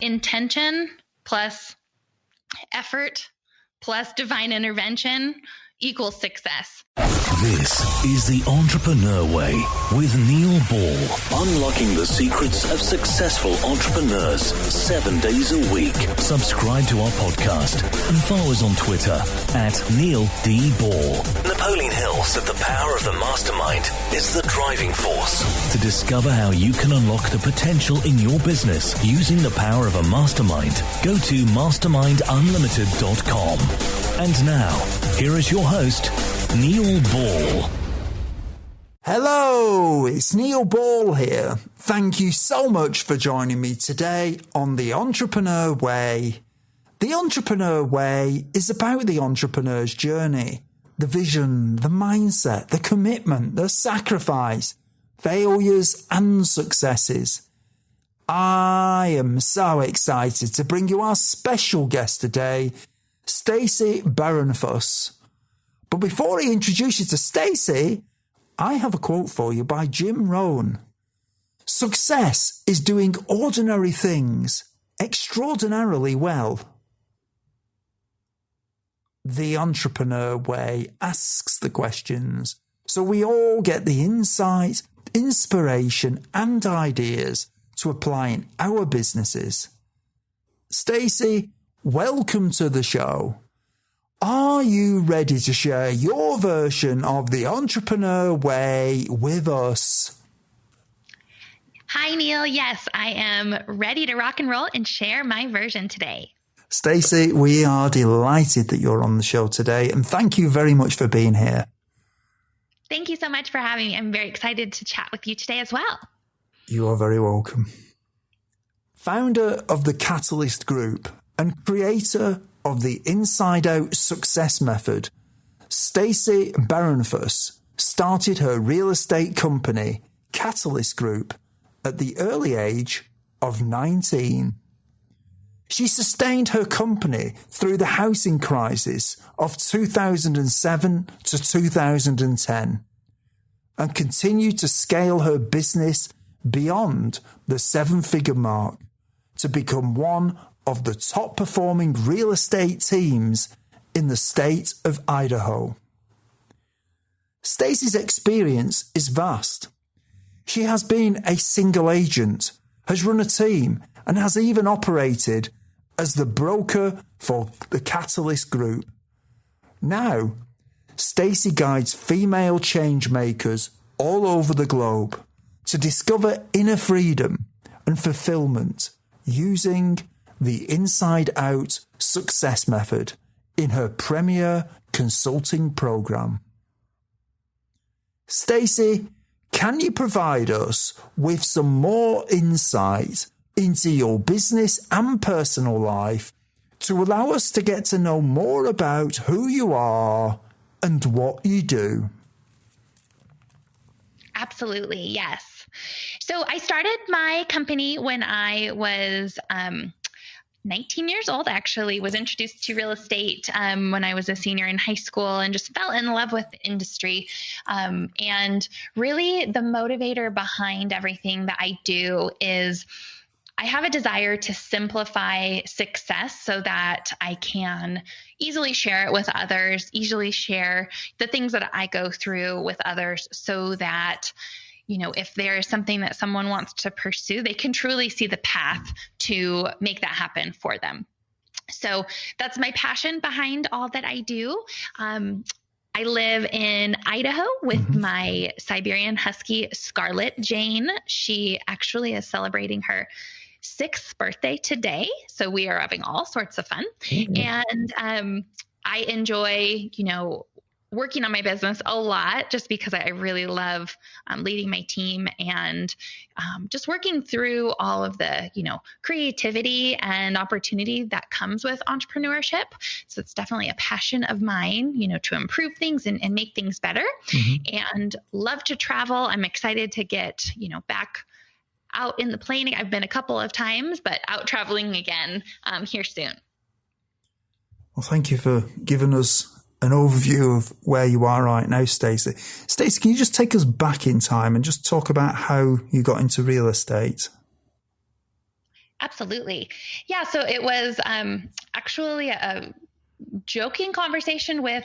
intention plus effort plus divine intervention equals success. This is The Entrepreneur Way with Neil Ball. Unlocking the secrets of successful entrepreneurs 7 days a week. Subscribe to our podcast and follow us on Twitter at Neil D. Ball. Napoleon Hill said the power of the mastermind is the driving force. To discover how you can unlock the potential in your business using the power of a mastermind, go to mastermindunlimited.com. And now, here is your host, Neil Ball. Hello, it's Neil Ball here. Thank you so much for joining me today on The Entrepreneur Way. The Entrepreneur Way is about the entrepreneur's journey, the vision, the mindset, the commitment, the sacrifice, failures and successes. I am so excited to bring you our special guest today, Stacy Bahrenfuss. But before I introduce you to Stacy, I have a quote for you by Jim Rohn. Success is doing ordinary things extraordinarily well. The Entrepreneur Way asks the questions, so we all get the insight, inspiration and ideas to apply in our businesses. Stacy, welcome to the show. Are you ready to share your version of the Entrepreneur Way with us? Hi, Neil. Yes, I am ready to rock and roll and share my version today. Stacy, we are delighted that you're on the show today, and thank you very much for being here. Thank you so much for having me. I'm very excited to chat with you today as well. You are very welcome. Founder of the Catalyst Group and creator of the Inside Out Success Method, Stacy Bahrenfuss started her real estate company, Catalyst Group, at the early age of 19. She sustained her company through the housing crisis of 2007 to 2010 and continued to scale her business beyond the seven-figure mark to become one of the top performing real estate teams in the state of Idaho. Stacy's experience is vast. She has been a single agent, has run a team, and has even operated as the broker for the Catalyst Group. Now, Stacy guides female change makers all over the globe to discover inner freedom and fulfillment using the Inside Out Success Method in her premier consulting program. Stacy, can you provide us with some more insight into your business and personal life to allow us to get to know more about who you are and what you do? Absolutely, yes. So I started my company when I was 19 years old, actually. Was introduced to real estate when I was a senior in high school and just fell in love with the industry. And really the motivator behind everything that I do is I have a desire to simplify success so that I can easily share it with others, easily share the things that I go through with others so that, you know, if there is something that someone wants to pursue, they can truly see the path to make that happen for them. So that's my passion behind all that I do. I live in Idaho with my Siberian Husky, Scarlet Jane. She actually is celebrating her 6th birthday today. So we are having all sorts of fun. And I enjoy, you know, working on my business a lot just because I really love leading my team and just working through all of the, you know, creativity and opportunity that comes with entrepreneurship. So it's definitely a passion of mine, you know, to improve things and make things better and love to travel. I'm excited to get, you know, back out in the plane. I've been a couple of times, but out traveling again here soon. Well, thank you for giving us an overview of where you are right now, Stacy. Stacy, can you just take us back in time and just talk about how you got into real estate? Absolutely. Yeah. So it was actually a joking conversation with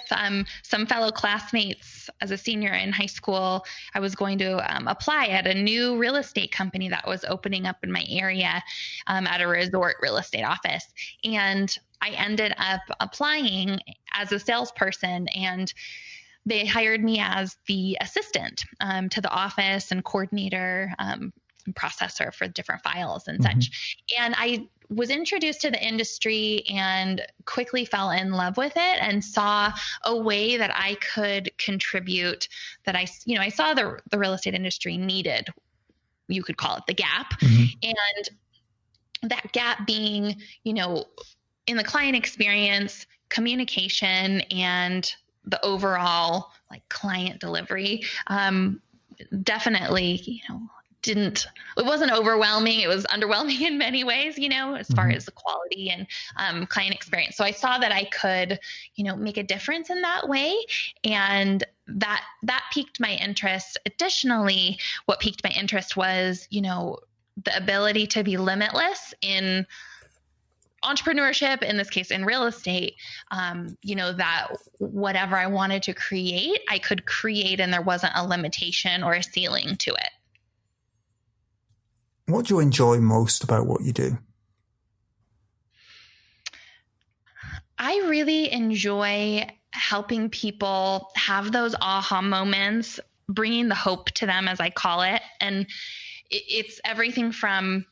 some fellow classmates as a senior in high school. I was going to apply at a new real estate company that was opening up in my area at a resort real estate office. And I ended up applying as a salesperson, and they hired me as the assistant to the office and coordinator and processor for different files and such. And I was introduced to the industry and quickly fell in love with it and saw a way that I could contribute, that I saw the real estate industry needed, you could call it the gap. And that gap being, in the client experience, communication, and the overall like client delivery. Definitely, it wasn't overwhelming. It was underwhelming in many ways, as far as the quality and client experience. So I saw that I could, make a difference in that way. And that piqued my interest. Additionally, what piqued my interest was, the ability to be limitless in entrepreneurship, in this case, in real estate, that whatever I wanted to create, I could create, and there wasn't a limitation or a ceiling to it. What do you enjoy most about what you do? I really enjoy helping people have those aha moments, bringing the hope to them, as I call it. And it's everything from,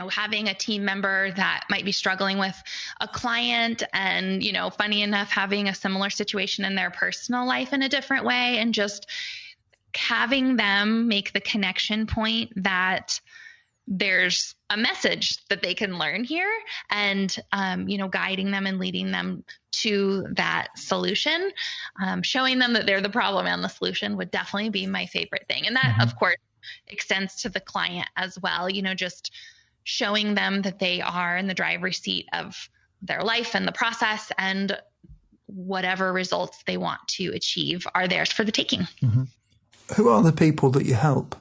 having a team member that might be struggling with a client and, funny enough, having a similar situation in their personal life in a different way, and just having them make the connection point that there's a message that they can learn here, and, guiding them and leading them to that solution, showing them that they're the problem and the solution would definitely be my favorite thing. And that, of course, extends to the client as well, just showing them that they are in the driver's seat of their life and the process, and whatever results they want to achieve are theirs for the taking. Who are the people that you help?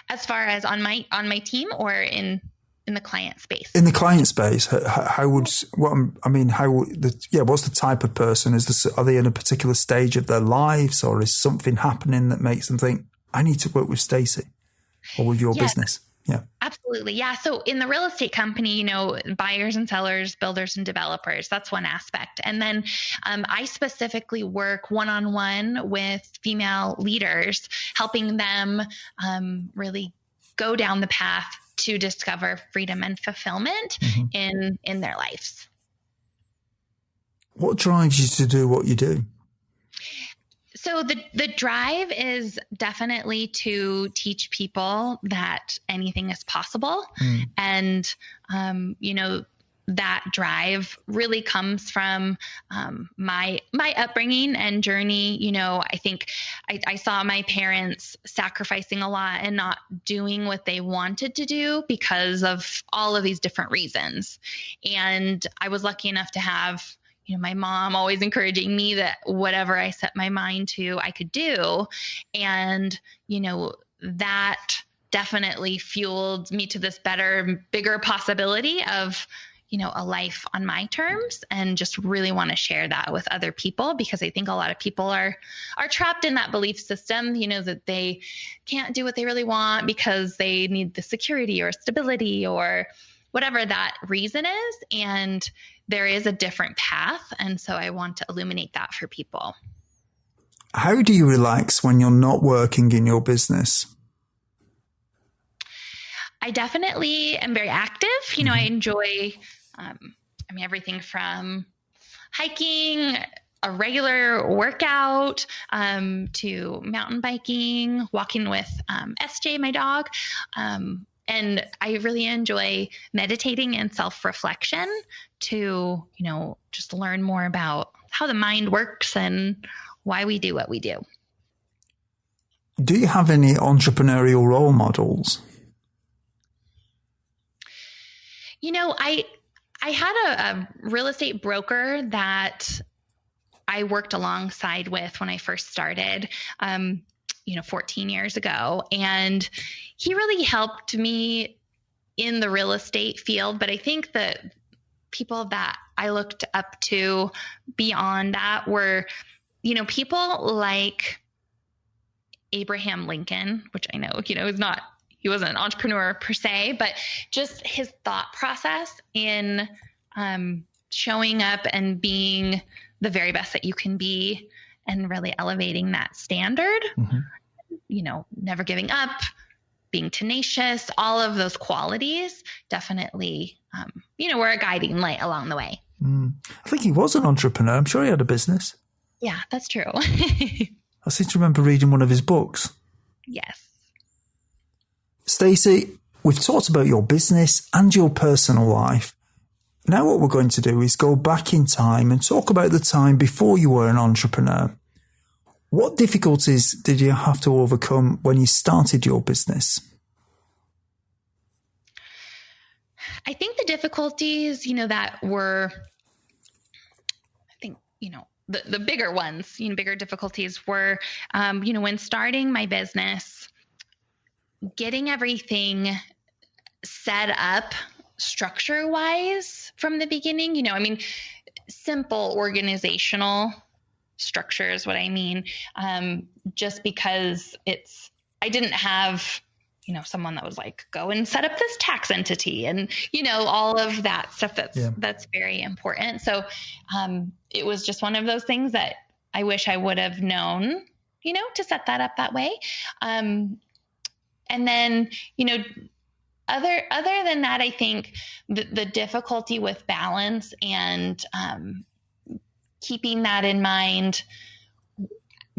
As far as on my team, or in the client space? In the client space, what's the type of person? Are they in a particular stage of their lives, or is something happening that makes them think, I need to work with Stacy or with your business? Yeah, absolutely. Yeah. So in the real estate company, buyers and sellers, builders and developers, that's one aspect. And then I specifically work one-on-one with female leaders, helping them really go down the path to discover freedom and fulfillment in their lives. What drives you to do what you do? So the drive is definitely to teach people that anything is possible. And, that drive really comes from my upbringing and journey. I think I saw my parents sacrificing a lot and not doing what they wanted to do because of all of these different reasons. And I was lucky enough to have my mom always encouraging me that whatever I set my mind to, I could do. And, that definitely fueled me to this better, bigger possibility of, a life on my terms, and just really want to share that with other people, because I think a lot of people are trapped in that belief system, that they can't do what they really want because they need the security or stability or whatever that reason is. And there is a different path. And so I want to illuminate that for people. How do you relax when you're not working in your business? I definitely am very active. I enjoy, everything from hiking, a regular workout, to mountain biking, walking with SJ, my dog. And I really enjoy meditating and self-reflection to, just learn more about how the mind works and why we do what we do. Do you have any entrepreneurial role models? I had a real estate broker that I worked alongside with when I first started. 14 years ago. And he really helped me in the real estate field. But I think that people that I looked up to beyond that were, people like Abraham Lincoln, which I know, he wasn't an entrepreneur per se, but just his thought process in showing up and being the very best that you can be and really elevating that standard, never giving up, being tenacious, all of those qualities definitely, were a guiding light along the way. I think he was an entrepreneur. I'm sure he had a business. Yeah, that's true. I seem to remember reading one of his books. Yes. Stacy, we've talked about your business and your personal life. Now what we're going to do is go back in time and talk about the time before you were an entrepreneur. What difficulties did you have to overcome when you started your business? I think the difficulties, that were, the bigger ones, bigger difficulties were, when starting my business, getting everything set up structure wise from the beginning, simple organizational structure is what I mean. Just because I didn't have, someone that was like, go and set up this tax entity and, all of that stuff that's very important. So, it was just one of those things that I wish I would have known, to set that up that way. And then, other than that, I think the difficulty with balance and, keeping that in mind,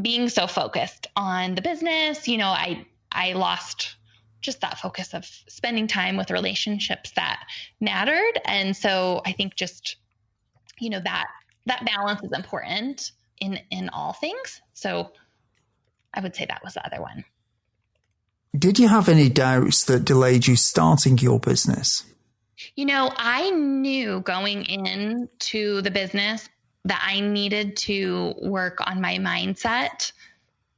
being so focused on the business, I lost just that focus of spending time with relationships that mattered. And so I think just, that balance is important in all things. So I would say that was the other one. Did you have any doubts that delayed you starting your business? I knew going into the business that I needed to work on my mindset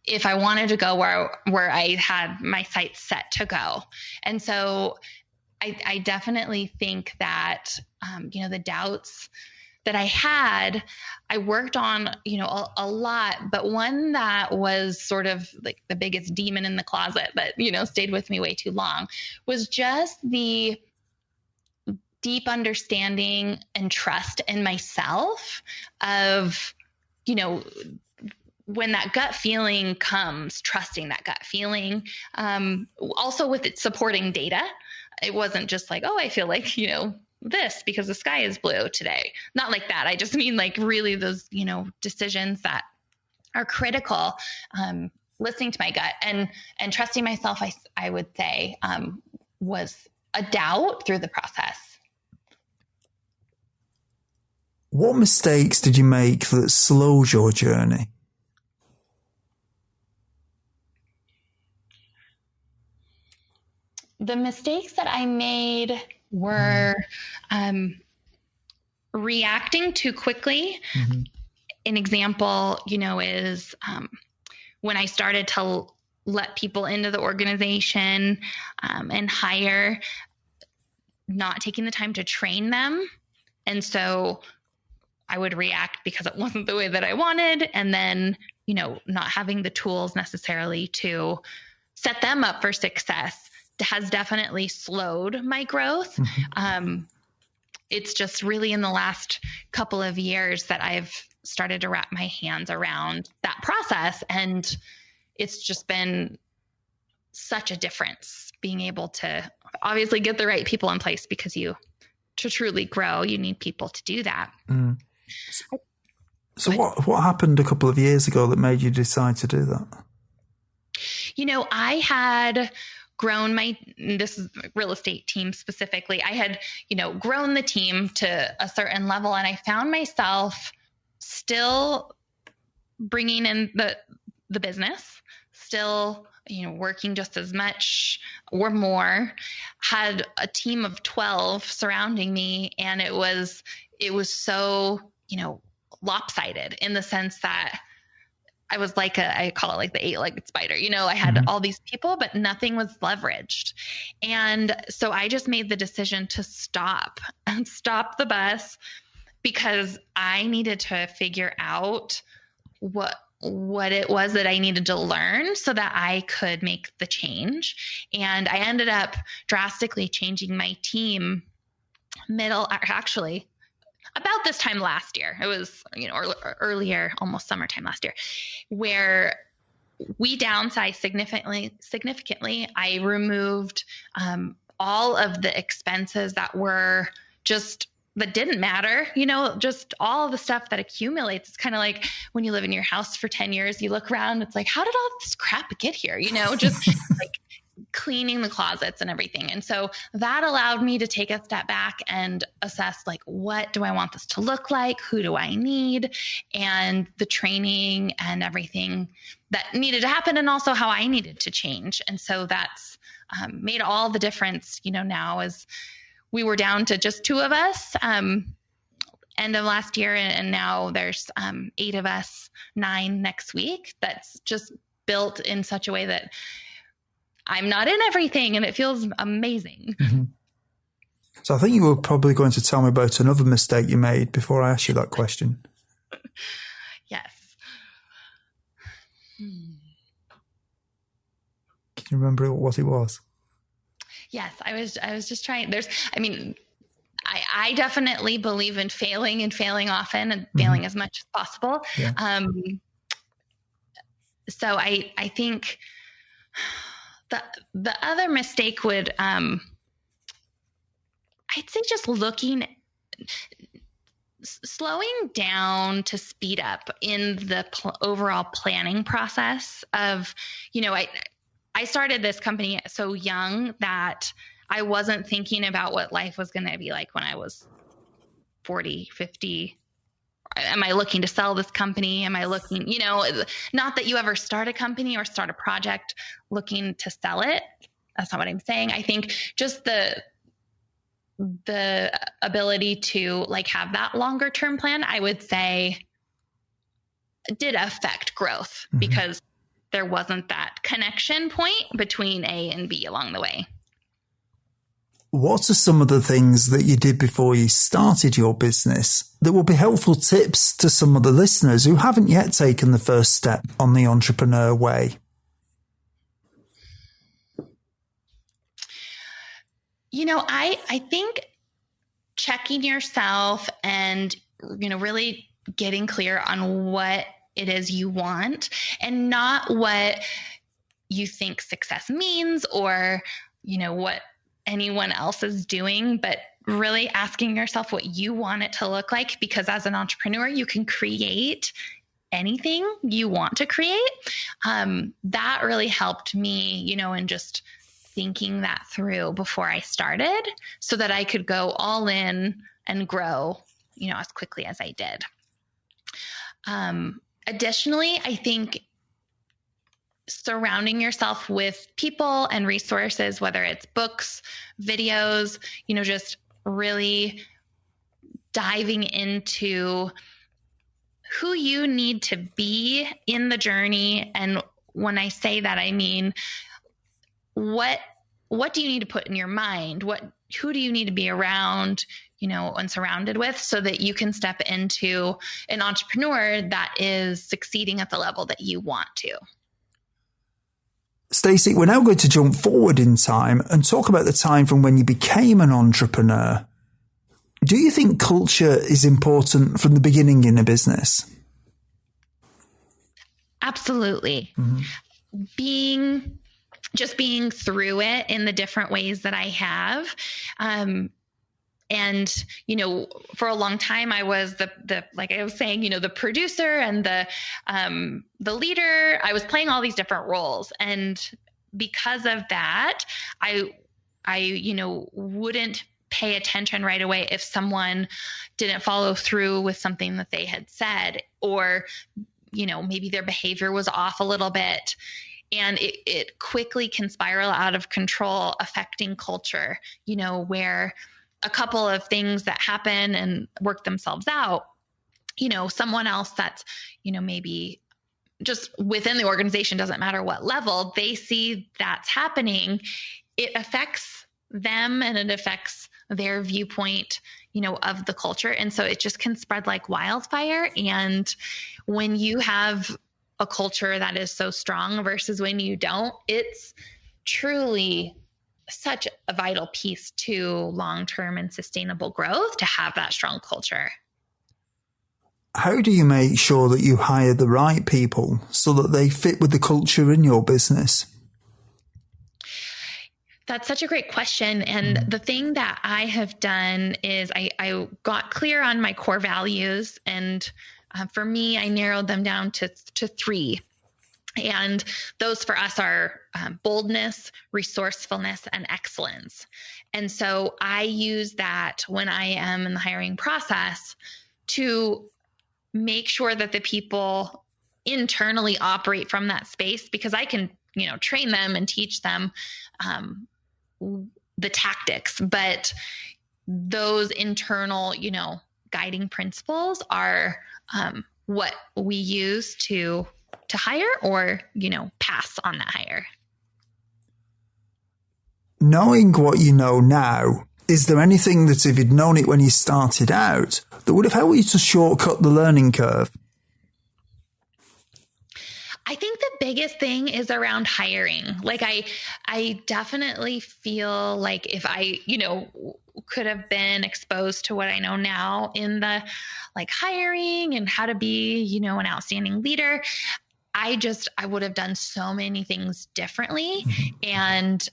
if I wanted to go where I had my sights set to go. And so I definitely think that, the doubts that I had, I worked on, a lot, but one that was sort of like the biggest demon in the closet that, stayed with me way too long was just the deep understanding and trust in myself of, when that gut feeling comes, trusting that gut feeling, also with it supporting data. It wasn't just like, oh, I feel like, this because the sky is blue today. Not like that. I just mean like really those, decisions that are critical, listening to my gut and trusting myself, I would say, was a doubt through the process. What mistakes did you make that slowed your journey? The mistakes that I made were reacting too quickly. Mm-hmm. An example, is when I started to let people into the organization and hire, not taking the time to train them. And so I would react because it wasn't the way that I wanted. And then, not having the tools necessarily to set them up for success has definitely slowed my growth. Mm-hmm. It's just really in the last couple of years that I've started to wrap my hands around that process. And it's just been such a difference being able to obviously get the right people in place because to truly grow, you need people to do that. Mm. So what happened a couple of years ago that made you decide to do that? I had grown this is real estate team specifically. I had, grown the team to a certain level, and I found myself still bringing in the business, still, working just as much or more, had a team of 12 surrounding me. And it was so, lopsided in the sense that I was like I call it like the 8-legged spider. I had all these people, but nothing was leveraged. And so I just made the decision to stop the bus, because I needed to figure out what it was that I needed to learn so that I could make the change. And I ended up drastically changing my team actually about this time last year. It was, earlier, almost summertime last year, where we downsized significantly. I removed all of the expenses that didn't matter, just all the stuff that accumulates. It's kind of like when you live in your house for 10 years, you look around, it's like, how did all this crap get here? Just like cleaning the closets and everything. And so that allowed me to take a step back and assess, like, what do I want this to look like? Who do I need? And the training and everything that needed to happen, and also how I needed to change. And so that's made all the difference, now as we were down to just 2 of us end of last year. And now there's 8 of us, 9 next week. That's just built in such a way that I'm not in everything, and it feels amazing. Mm-hmm. So I think you were probably going to tell me about another mistake you made before I asked you that question. Yes. Can you remember what it was? Yes, I was just trying. I definitely believe in failing and failing often and failing as much as possible. Yeah. So I think the other mistake would, I'd say just slowing down to speed up in the overall planning process of, I started this company so young that I wasn't thinking about what life was going to be like when I was 40, 50. Am I looking to sell this company? Am I looking, not that you ever start a company or start a project looking to sell it. That's not what I'm saying. I think just the ability to have that longer term plan, I would say, did affect growth because there wasn't that connection point between A and B along the way. What are some of the things that you did before you started your business that will be helpful tips to some of the listeners who haven't yet taken the first step on the entrepreneur way? I think checking yourself and, really getting clear on what it is you want and not what you think success means or, what anyone else is doing, but really asking yourself what you want it to look like, because as an entrepreneur, you can create anything you want to create. That really helped me, in just thinking that through before I started so that I could go all in and grow, as quickly as I did. Additionally, I think surrounding yourself with people and resources, whether it's books, videos, just really diving into who you need to be in the journey. And when I say that, I mean, what do you need to put in your mind? Who do you need to be around, and surrounded with so that you can step into an entrepreneur that is succeeding at the level that you want to? Stacy, we're now going to jump forward in time and talk about the time from when you became an entrepreneur. Do you think culture is important from the beginning in a business? Absolutely. Being through it in the different ways that I have. And, for a long time I was the like I was saying, the producer and the leader. I was playing all these different roles. And because of that, I wouldn't pay attention right away if someone didn't follow through with something that they had said, or, maybe their behavior was off a little bit. And it quickly can spiral out of control, affecting culture, where a couple of things that happen and work themselves out, someone else that's, maybe just within the organization, doesn't matter what level, they see that's happening, it affects them and it affects their viewpoint, of the culture. And so it just can spread like wildfire. And when you have a culture that is so strong versus when you don't, it's truly such a vital piece to long-term and sustainable growth to have that strong culture. How do you make sure that you hire the right people so that they fit with the culture in your business? That's such a great question. And the thing that I have done is I got clear on my core values. And for me, I narrowed them down to 3. And those for us are boldness, resourcefulness, and excellence. And so I use that when I am in the hiring process to make sure that the people internally operate from that space, because I can, train them and teach them the tactics, but those internal, guiding principles are what we use to hire or, pass on that hire. Knowing what you know now, is there anything that if you'd known it when you started out that would have helped you to shortcut the learning curve? I think the biggest thing is around hiring. Like I definitely feel like if I, could have been exposed to what I know now in the like hiring and how to be, an outstanding leader, I would have done so many things differently and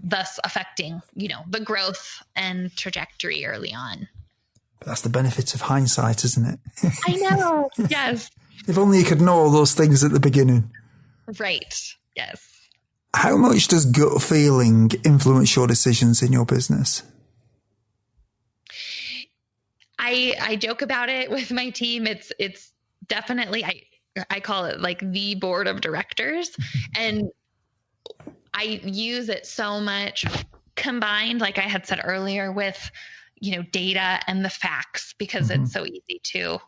thus affecting, the growth and trajectory early on. That's the benefit of hindsight, isn't it? I know. Yes. If only you could know all those things at the beginning. Right. Yes. How much does gut feeling influence your decisions in your business? I joke about it with my team. It's definitely, I call it like the board of directors, and I use it so much combined, like I had said earlier, with, data and the facts, because it's so easy to,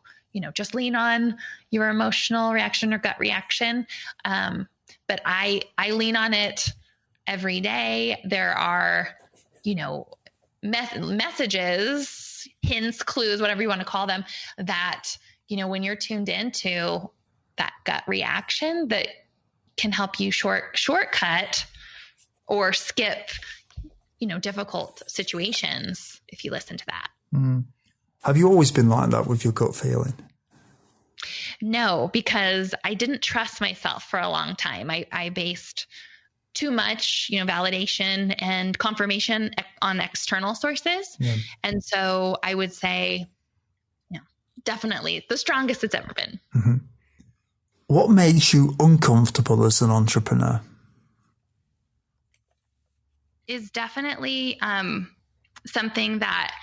just lean on your emotional reaction or gut reaction. But I lean on it every day. There are, messages, hints, clues, whatever you want to call them, that, when you're tuned into that gut reaction, that can help you shortcut or skip, difficult situations if you listen to that. Have you always been like that with your gut feeling? No, because I didn't trust myself for a long time. I based too much, validation and confirmation on external sources. Yeah. And so I would say, definitely the strongest it's ever been. Mm-hmm. What makes you uncomfortable as an entrepreneur? Is definitely something that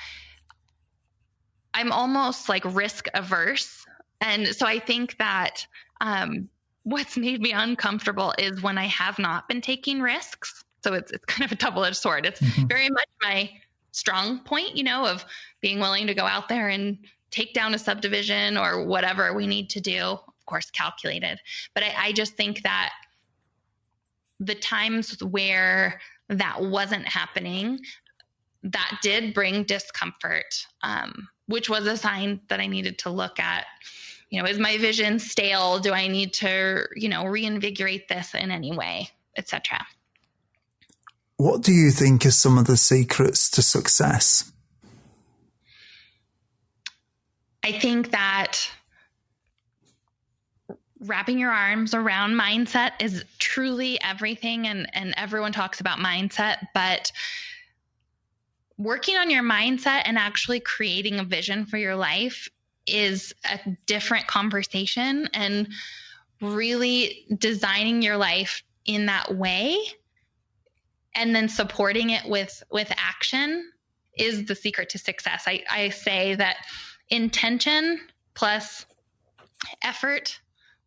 I'm almost like risk averse. And so I think that what's made me uncomfortable is when I have not been taking risks. So it's kind of a double-edged sword. It's very much my strong point, of being willing to go out there and take down a subdivision or whatever we need to do, of course, calculated. But I just think that the times where that wasn't happening, that did bring discomfort, which was a sign that I needed to look at, is my vision stale? Do I need to, reinvigorate this in any way, etc. What do you think are some of the secrets to success? I think that wrapping your arms around mindset is truly everything. And everyone talks about mindset, but working on your mindset and actually creating a vision for your life is a different conversation, and really designing your life in that way and then supporting it with action is the secret to success. I say that intention plus effort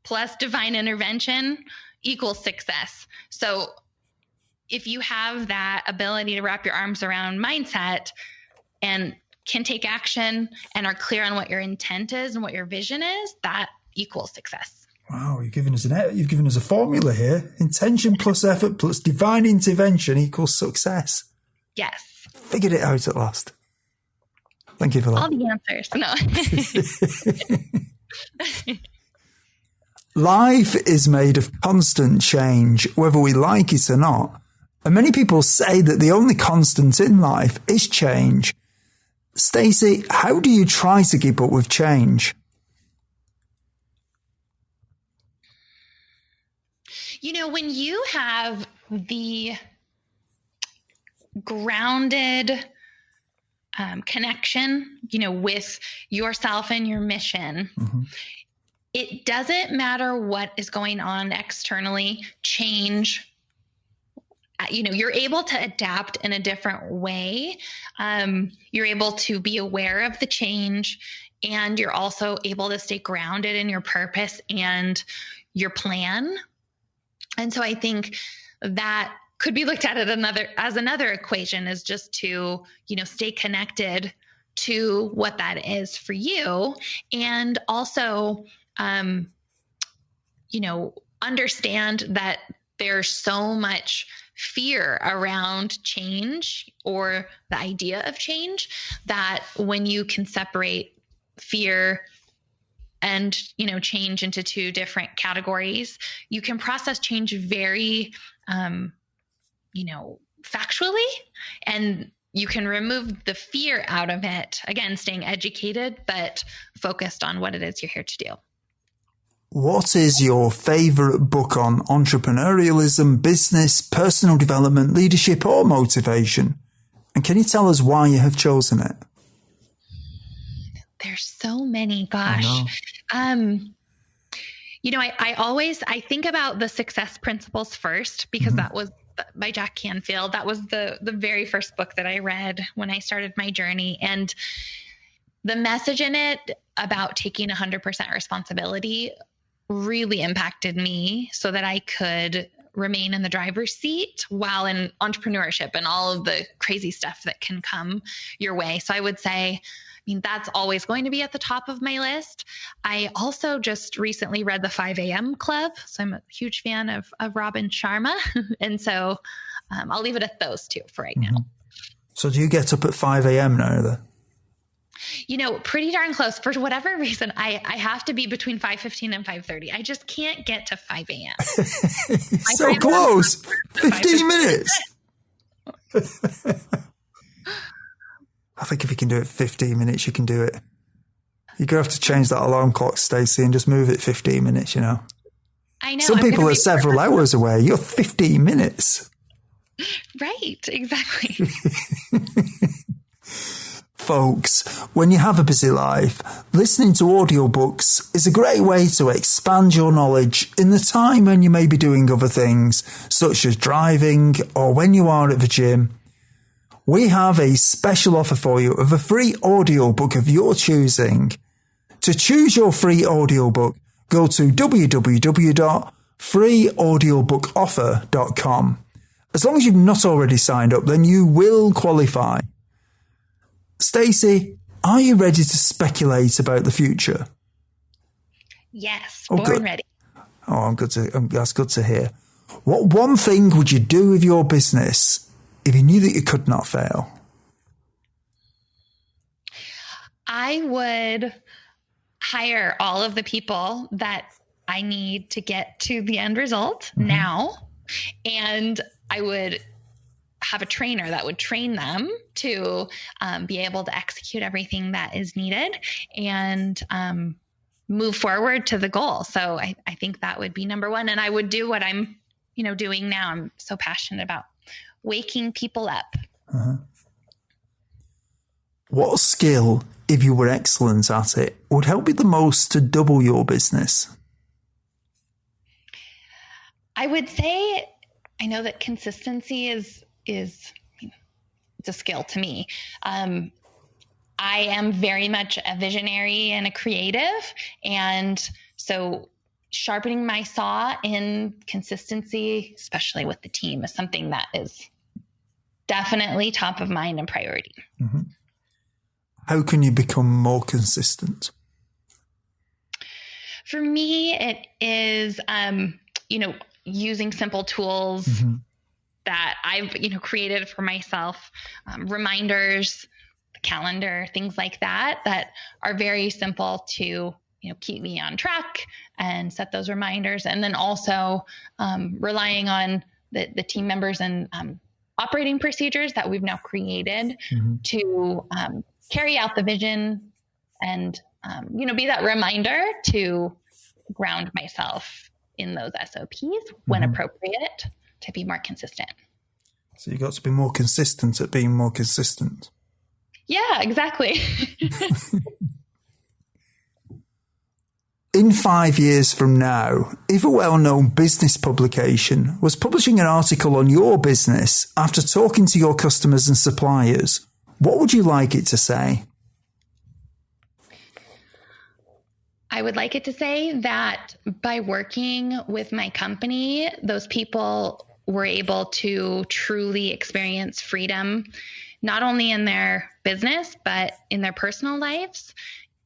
plus divine intervention equals success. So if you have that ability to wrap your arms around mindset and can take action and are clear on what your intent is and what your vision is, that equals success. Wow, you've given us a formula here. Intention plus effort plus divine intervention equals success. Yes. Figured it out at last. Thank you for that. All the answers. No. Life is made of constant change, whether we like it or not. And many people say that the only constant in life is change. Stacy, how do you try to keep up with change? When you have the grounded connection, with yourself and your mission, it doesn't matter what is going on externally, change, you're able to adapt in a different way. You're able to be aware of the change, and you're also able to stay grounded in your purpose and your plan. And so I think that could be looked at as another equation, is just to, stay connected to what that is for you. And also, understand that there's so much fear around change or the idea of change, that when you can separate fear and, change into two different categories, you can process change very, factually, and you can remove the fear out of it. Again, staying educated, but focused on what it is you're here to do. What is your favorite book on entrepreneurialism, business, personal development, leadership, or motivation? And can you tell us why you have chosen it? There's so many, gosh. I think about the Success Principles first, because that was by Jack Canfield. That was the very first book that I read when I started my journey. And the message in it about taking 100% responsibility really impacted me, so that I could remain in the driver's seat while in entrepreneurship and all of the crazy stuff that can come your way. So I would say, that's always going to be at the top of my list. I also just recently read The 5 a.m. Club. So I'm a huge fan of Robin Sharma. And so I'll leave it at those two for right now. So do you get up at 5 a.m. now then? Pretty darn close. For whatever reason, I have to be between 5:15 and 5:30. I just can't get to 5 a.m. So close. 15 minutes. I think if you can do it 15 minutes, you can do it. You're going to have to change that alarm clock, Stacey, and just move it 15 minutes, I know. Some people are several hours away. You're 15 minutes. Right, exactly. Folks, when you have a busy life, listening to audiobooks is a great way to expand your knowledge in the time when you may be doing other things, such as driving or when you are at the gym. We have a special offer for you of a free audiobook of your choosing. To choose your free audiobook, go to www.freeaudiobookoffer.com. As long as you've not already signed up, then you will qualify. Stacy, are you ready to speculate about the future? Yes, born ready. Oh, that's good to hear. What one thing would you do with your business if you knew that you could not fail? I would hire all of the people that I need to get to the end result now. And I would have a trainer that would train them to be able to execute everything that is needed and move forward to the goal. So I think that would be number one. And I would do what I'm, doing now. I'm so passionate about waking people up. What skill, if you were excellent at it, would help you the most to double your business? I would say, I know that consistency is it's a skill to me. I am very much a visionary and a creative. And so sharpening my saw in consistency, especially with the team, is something that is definitely top of mind and priority. How can you become more consistent? For me, it is, using simple tools that I've, created for myself, reminders, the calendar, things like that are very simple to, keep me on track and set those reminders. And then also relying on the team members and operating procedures that we've now created to carry out the vision and, be that reminder to ground myself in those SOPs when appropriate to be more consistent. So you've got to be more consistent at being more consistent. Yeah, exactly. In 5 years from now, if a well-known business publication was publishing an article on your business after talking to your customers and suppliers, what would you like it to say? I would like it to say that by working with my company, those people were able to truly experience freedom, not only in their business, but in their personal lives.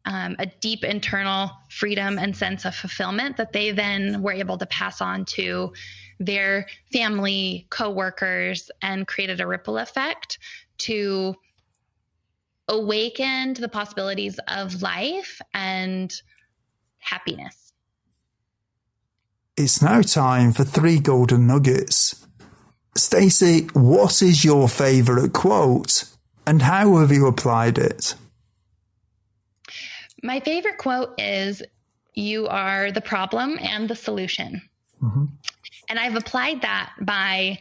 A deep internal freedom and sense of fulfillment that they then were able to pass on to their family, coworkers, and created a ripple effect to awaken to the possibilities of life and happiness. It's now time for 3 golden nuggets. Stacy, what is your favourite quote and how have you applied it? My favorite quote is, "You are the problem and the solution." And I've applied that by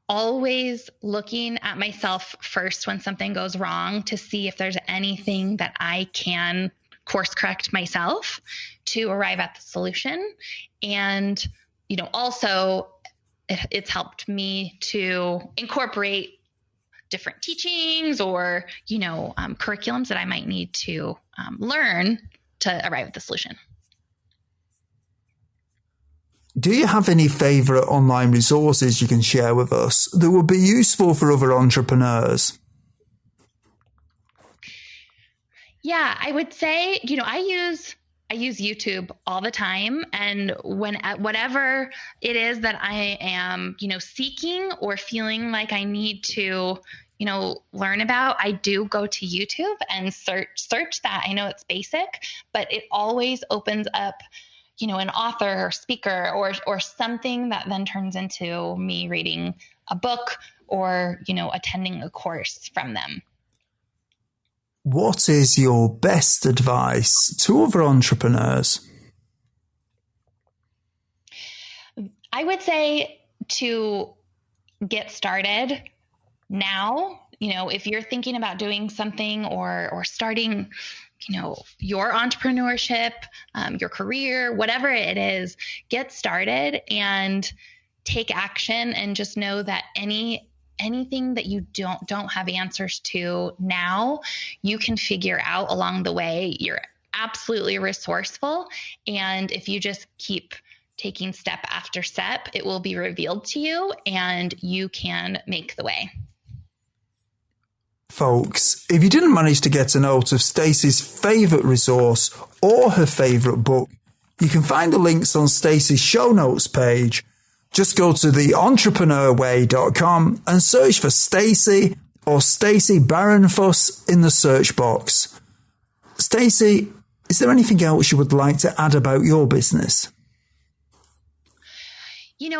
always looking at myself first when something goes wrong to see if there's anything that I can course correct myself to arrive at the solution. And, also it's helped me to incorporate different teachings or, curriculums that I might need to learn to arrive at the solution. Do you have any favourite online resources you can share with us that would be useful for other entrepreneurs? Yeah, I would say, I use YouTube all the time. And whatever it is that I am, seeking or feeling like I need to, learn about, I do go to YouTube and search that. I know it's basic, but it always opens up, an author or speaker or something that then turns into me reading a book or, attending a course from them. What is your best advice to other entrepreneurs? I would say to get started now. If you're thinking about doing something or starting, your entrepreneurship, your career, whatever it is, get started and take action and just know that anything that you don't have answers to now, you can figure out along the way. You're absolutely resourceful. And if you just keep taking step after step, it will be revealed to you and you can make the way. Folks, if you didn't manage to get a note of Stacy's favourite resource or her favourite book, you can find the links on Stacy's show notes page. Just go to theentrepreneurway.com and search for Stacy or Stacy Bahrenfuss in the search box. Stacy, is there anything else you would like to add about your business?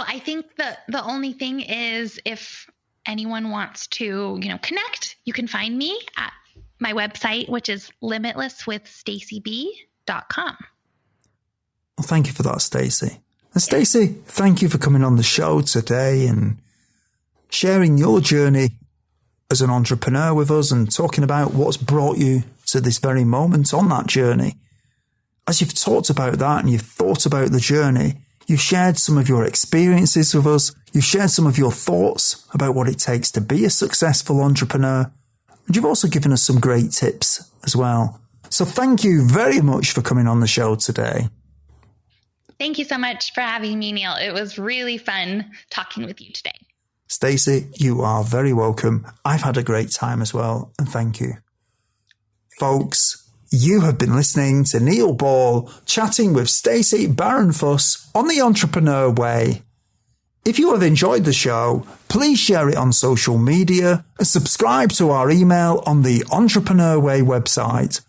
I think the only thing is if anyone wants to, connect, you can find me at my website, which is limitlesswithstacyb.com. Well, thank you for that, Stacy. And Stacy, thank you for coming on the show today and sharing your journey as an entrepreneur with us and talking about what's brought you to this very moment on that journey. As you've talked about that and you've thought about the journey, you've shared some of your experiences with us. You've shared some of your thoughts about what it takes to be a successful entrepreneur. And you've also given us some great tips as well. So thank you very much for coming on the show today. Thank you so much for having me, Neil. It was really fun talking with you today. Stacy, you are very welcome. I've had a great time as well, and thank you. Folks, You have been listening to Neil Ball chatting with Stacy Bahrenfuss on The Entrepreneur Way. If you have enjoyed the show, please share it on social media and subscribe to our email on the Entrepreneur Way website.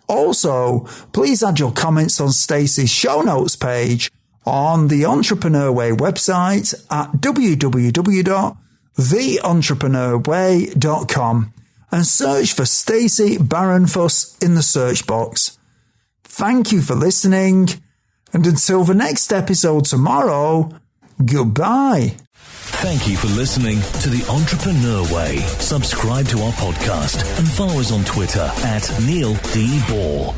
Also, please add your comments on Stacy's show notes page on the Entrepreneur Way website at www.theentrepreneurway.com and search for Stacy Bahrenfuss in the search box. Thank you for listening, and until the next episode tomorrow, goodbye. Thank you for listening to The Entrepreneur Way. Subscribe to our podcast and follow us on Twitter at Neil D. Ball.